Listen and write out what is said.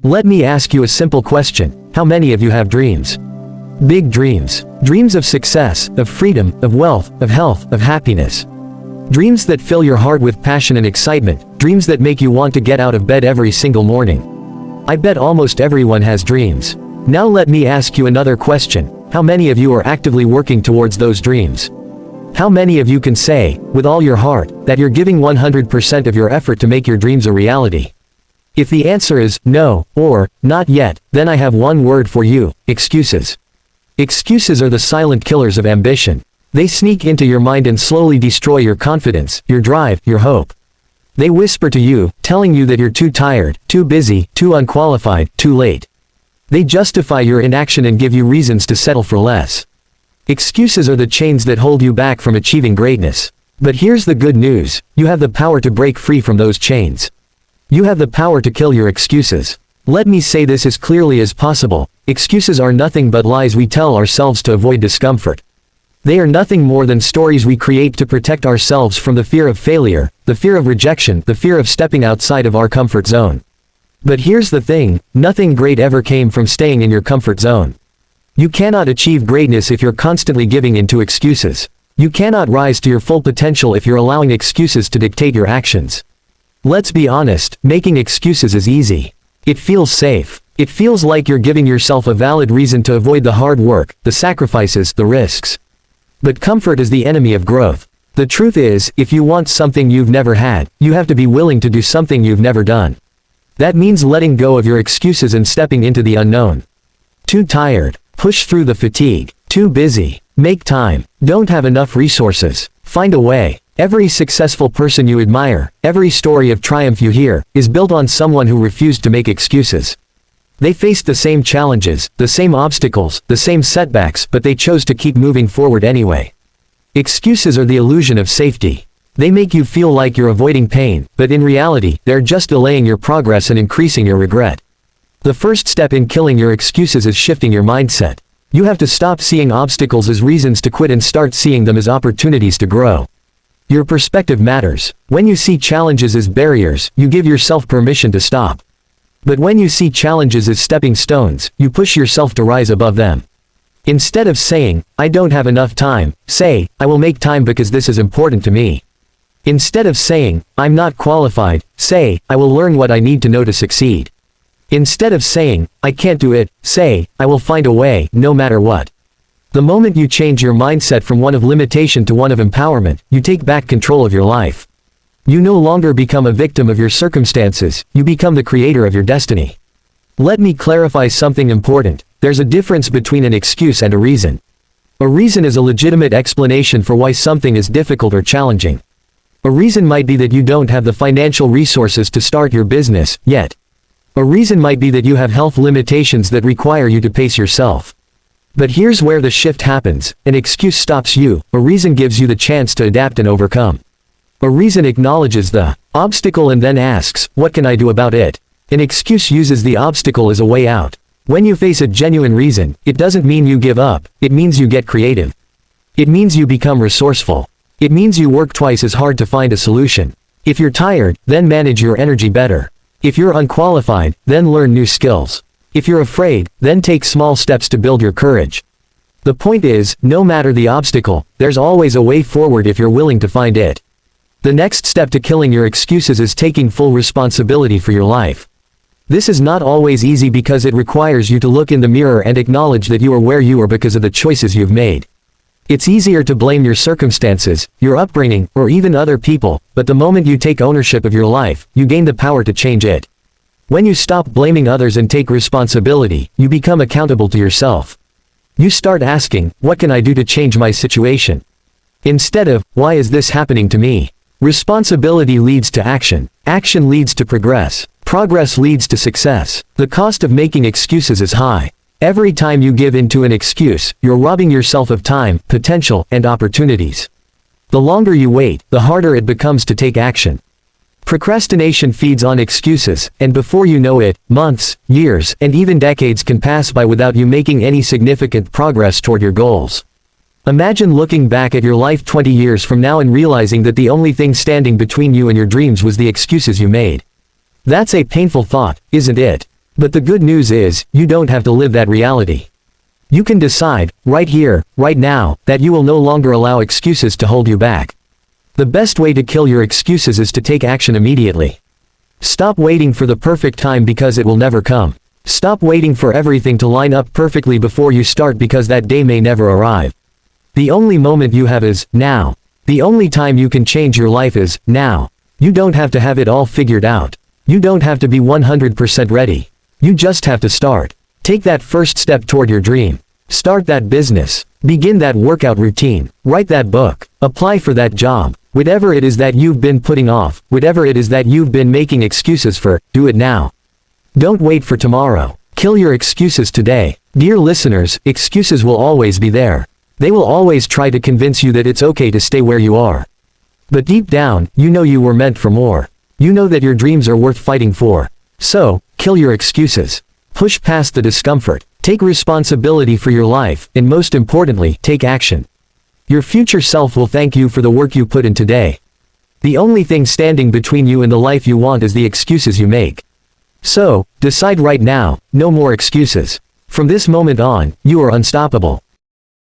Let me ask you a simple question. How many of you have dreams? Big dreams. Dreams of success, of freedom, of wealth, of health, of happiness. Dreams that fill your heart with passion and excitement. Dreams that make you want to get out of bed every single morning. I bet almost everyone has dreams. Now let me ask you another question. How many of you are actively working towards those dreams? How many of you can say, with all your heart, that you're giving 100% of your effort to make your dreams a reality? If the answer is no, or not yet, then I have one word for you: excuses. Excuses are the silent killers of ambition. They sneak into your mind and slowly destroy your confidence, your drive, your hope. They whisper to you, telling you that you're too tired, too busy, too unqualified, too late. They justify your inaction and give you reasons to settle for less. Excuses are the chains that hold you back from achieving greatness. But here's the good news: you have the power to break free from those chains. You have the power to kill your excuses. Let me say this as clearly as possible: excuses are nothing but lies we tell ourselves to avoid discomfort. They are nothing more than stories we create to protect ourselves from the fear of failure, the fear of rejection, the fear of stepping outside of our comfort zone. But here's the thing: nothing great ever came from staying in your comfort zone. You cannot achieve greatness if you're constantly giving in to excuses. You cannot rise to your full potential if you're allowing excuses to dictate your actions. Let's be honest, making excuses is easy. It feels safe. It feels like you're giving yourself a valid reason to avoid the hard work, the sacrifices, the risks. But comfort is the enemy of growth. The truth is, if you want something you've never had, you have to be willing to do something you've never done. That means letting go of your excuses and stepping into the unknown. Too tired. Push through the fatigue. Too busy. Make time. Don't have enough resources. Find a way. Every successful person you admire, every story of triumph you hear, is built on someone who refused to make excuses. They faced the same challenges, the same obstacles, the same setbacks, but they chose to keep moving forward anyway. Excuses are the illusion of safety. They make you feel like you're avoiding pain, but in reality, they're just delaying your progress and increasing your regret. The first step in killing your excuses is shifting your mindset. You have to stop seeing obstacles as reasons to quit and start seeing them as opportunities to grow. Your perspective matters. When you see challenges as barriers, you give yourself permission to stop. But when you see challenges as stepping stones, you push yourself to rise above them. Instead of saying, "I don't have enough time," say, "I will make time because this is important to me." Instead of saying, "I'm not qualified," say, "I will learn what I need to know to succeed." Instead of saying, "I can't do it," say, "I will find a way, no matter what." The moment you change your mindset from one of limitation to one of empowerment, you take back control of your life. You no longer become a victim of your circumstances, you become the creator of your destiny. Let me clarify something important. There's a difference between an excuse and a reason. A reason is a legitimate explanation for why something is difficult or challenging. A reason might be that you don't have the financial resources to start your business yet. A reason might be that you have health limitations that require you to pace yourself. But here's where the shift happens: an excuse stops you, a reason gives you the chance to adapt and overcome. A reason acknowledges the obstacle and then asks, "What can I do about it?" An excuse uses the obstacle as a way out. When you face a genuine reason, it doesn't mean you give up, it means you get creative. It means you become resourceful. It means you work twice as hard to find a solution. If you're tired, then manage your energy better. If you're unqualified, then learn new skills. If you're afraid, then take small steps to build your courage. The point is, no matter the obstacle, there's always a way forward if you're willing to find it. The next step to killing your excuses is taking full responsibility for your life. This is not always easy because it requires you to look in the mirror and acknowledge that you are where you are because of the choices you've made. It's easier to blame your circumstances, your upbringing, or even other people, but the moment you take ownership of your life, you gain the power to change it. When you stop blaming others and take responsibility, you become accountable to yourself. You start asking, "What can I do to change my situation?" Instead of, "Why is this happening to me?" Responsibility leads to action. Action leads to progress. Progress leads to success. The cost of making excuses is high. Every time you give in to an excuse, you're robbing yourself of time, potential, and opportunities. The longer you wait, the harder it becomes to take action. Procrastination feeds on excuses, and before you know it, months, years, and even decades can pass by without you making any significant progress toward your goals. Imagine looking back at your life 20 years from now and realizing that the only thing standing between you and your dreams was the excuses you made. That's a painful thought, isn't it? But the good news is, you don't have to live that reality. You can decide, right here, right now, that you will no longer allow excuses to hold you back. The best way to kill your excuses is to take action immediately. Stop waiting for the perfect time because it will never come. Stop waiting for everything to line up perfectly before you start because that day may never arrive. The only moment you have is now. The only time you can change your life is now. You don't have to have it all figured out. You don't have to be 100% ready. You just have to start. Take that first step toward your dream. Start that business. Begin that workout routine. Write that book. Apply for that job. Whatever it is that you've been putting off, whatever it is that you've been making excuses for, do it now. Don't wait for tomorrow. Kill your excuses today. Dear listeners, excuses will always be there. They will always try to convince you that it's okay to stay where you are. But deep down, you know you were meant for more. You know that your dreams are worth fighting for. So, kill your excuses. Push past the discomfort. Take responsibility for your life, and most importantly, take action. Your future self will thank you for the work you put in today. The only thing standing between you and the life you want is the excuses you make. So, decide right now, no more excuses. From this moment on, you are unstoppable.